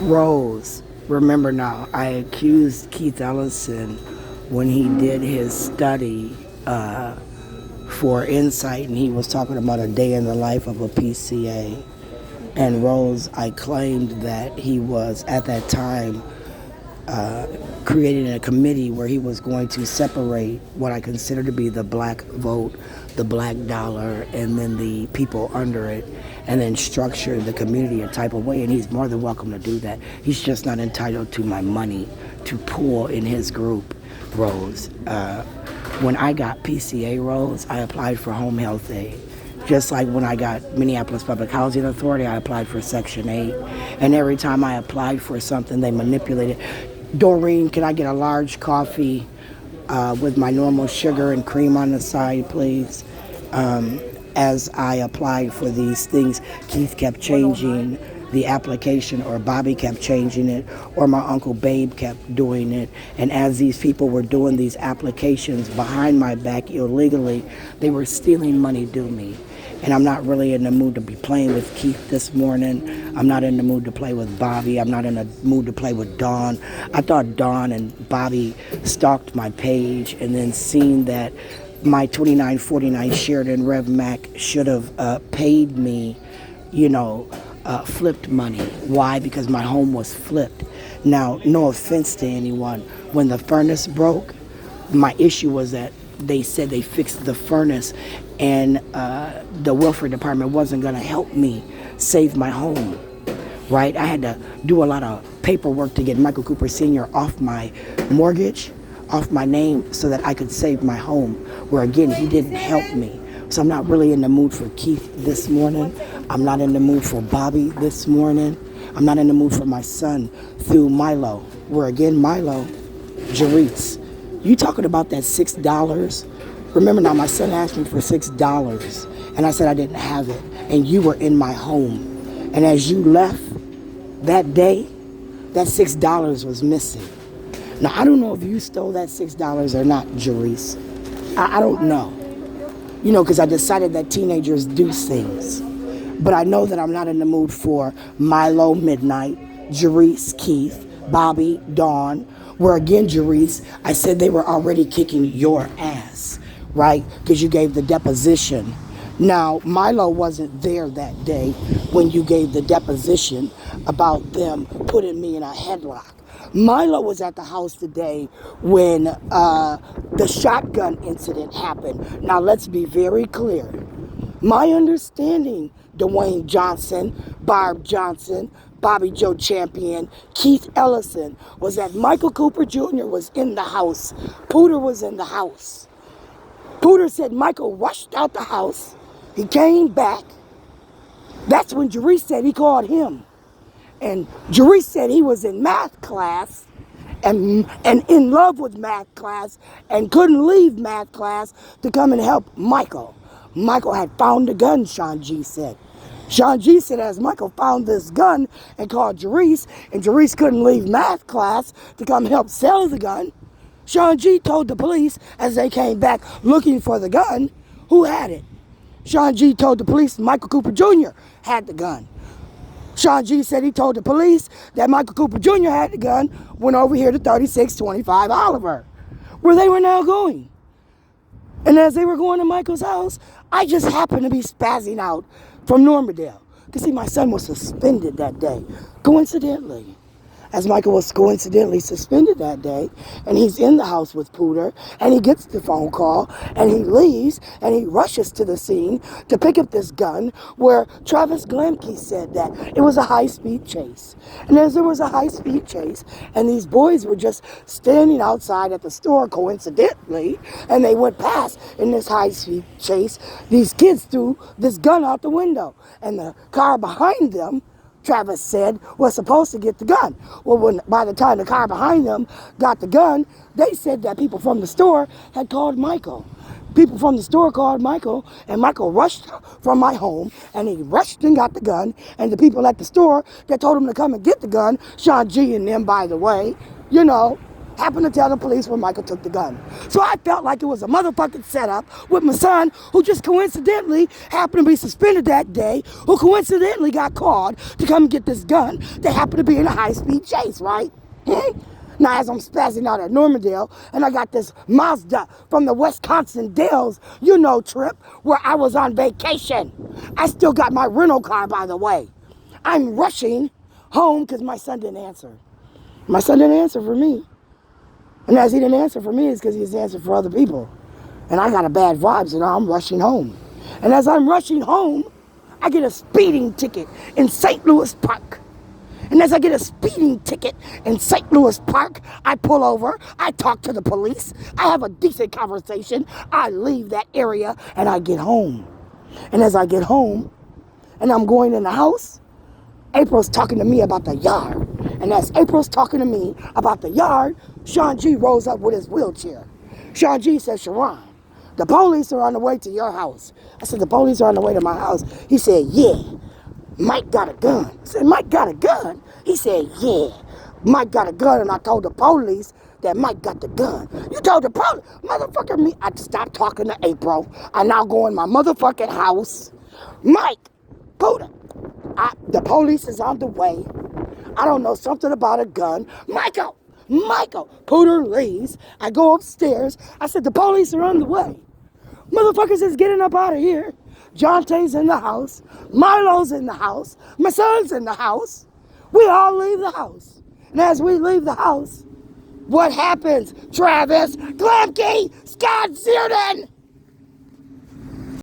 Rose, remember now, I accused Keith Ellison when he did his study for Insight, and he was talking about a day in the life of a PCA. And Rose, I claimed that he was at that time creating a committee where he was going to separate what I consider to be the black vote, the black dollar, and then the people under it, and then structure the community a type of way. And he's more than welcome to do that. He's just not entitled to my money to pool in his group, Rose. When I got PCA, Rose, I applied for home health aid. Just like when I got Minneapolis Public Housing Authority, I applied for Section 8. And every time I applied for something, they manipulated. Doreen, can I get a large coffee with my normal sugar and cream on the side, please? As I applied for these things, Keith kept changing the application, or Bobby kept changing it, or my Uncle Babe kept doing it. And as these people were doing these applications behind my back illegally, they were stealing money due me. And I'm not really in the mood to be playing with Keith this morning. I'm not in the mood to play with Bobby. I'm not in the mood to play with Dawn. I thought Dawn and Bobby stalked my page and then seen that my 2949 Sheridan Rev Mac should have paid me, flipped money. Why? Because my home was flipped. Now, no offense to anyone, when the furnace broke, my issue was that they said they fixed the furnace, and the welfare department wasn't going to help me save my home, right? I had to do a lot of paperwork to get Michael Cooper Sr. off my mortgage, off my name, so that I could save my home, where again, he didn't help me. So I'm not really in the mood for Keith this morning. I'm not in the mood for Bobby this morning. I'm not in the mood for my son through Milo, where again, Milo, Jaritz, you talking about that $6? Remember now, my son asked me for $6, and I said I didn't have it, and you were in my home. And as you left that day, that $6 was missing. Now, I don't know if you stole that $6 or not, Jaritz. I don't know. Because I decided that teenagers do things. But I know that I'm not in the mood for Milo Midnight, Jaritz, Keith, Bobby, Dawn, where again, Jaritz, I said they were already kicking your ass, right? Because you gave the deposition. Now, Milo wasn't there that day when you gave the deposition about them putting me in a headlock. Milo was at the house today when the shotgun incident happened. Now, let's be very clear. My understanding, Duane Johnson, Barb Johnson, Bobby Joe Champion, Keith Ellison, was that Michael Cooper Jr. was in the house. Pooter was in the house. Pooter said Michael rushed out the house. He came back. That's when Jaritz said he called him. And Jaritz said he was in math class and in love with math class and couldn't leave math class to come and help Michael. Michael had found the gun, Sean G said. Sean G said as Michael found this gun and called Jaritz, and Jaritz couldn't leave math class to come help sell the gun, Sean G told the police as they came back looking for the gun, who had it. Sean G told the police Michael Cooper Jr. had the gun. Sean G said he told the police that Michael Cooper Jr. had the gun, went over here to 3625 Oliver, where they were now going. And as they were going to Michael's house, I just happened to be spazzing out from Normandale. Because see, my son was suspended that day, coincidentally. As Michael was coincidentally suspended that day, and he's in the house with Pooter, and he gets the phone call, and he leaves, and he rushes to the scene to pick up this gun, where Travis Glemke said that it was a high-speed chase. And as there was a high-speed chase, and these boys were just standing outside at the store coincidentally, and they went past in this high-speed chase, these kids threw this gun out the window, and the car behind them, Travis said, was supposed to get the gun. Well, by the time the car behind them got the gun, they said that people from the store had called Michael. People from the store called Michael, and Michael rushed from my home, and he rushed and got the gun, and the people at the store that told him to come and get the gun, Sean G and them, by the way, happened to tell the police where Michael took the gun. So I felt like it was a motherfucking setup with my son, who just coincidentally happened to be suspended that day, who coincidentally got called to come get this gun that happened to be in a high-speed chase, right? Now, as I'm spazzing out at Normandale, and I got this Mazda from the Wisconsin Dells, trip, where I was on vacation. I still got my rental car, by the way. I'm rushing home because my son didn't answer. My son didn't answer for me. And as he didn't answer for me, it's because he's answered for other people. And I got a bad vibe, so now I'm rushing home. And as I'm rushing home, I get a speeding ticket in St. Louis Park. And as I get a speeding ticket in St. Louis Park, I pull over, I talk to the police, I have a decent conversation, I leave that area, and I get home. And as I get home, and I'm going in the house, April's talking to me about the yard. And as April's talking to me about the yard, Sean G rolls up with his wheelchair. Sean G says, Sharon, the police are on the way to your house. I said, the police are on the way to my house. He said, yeah. Mike got a gun. I said, Mike got a gun? He said, yeah. Mike got a gun, and I told the police that Mike got the gun. You told the police? Motherfucker, me. I stopped talking to April. I now go in my motherfucking house. Mike, Puda. The police is on the way. I don't know, something about a gun. Michael, Pooter leaves. I go upstairs. I said, the police are on the way. Motherfuckers is getting up out of here. Jonte's in the house. Milo's in the house. My son's in the house. We all leave the house. And as we leave the house, what happens? Travis Glamke, Scott Zierden.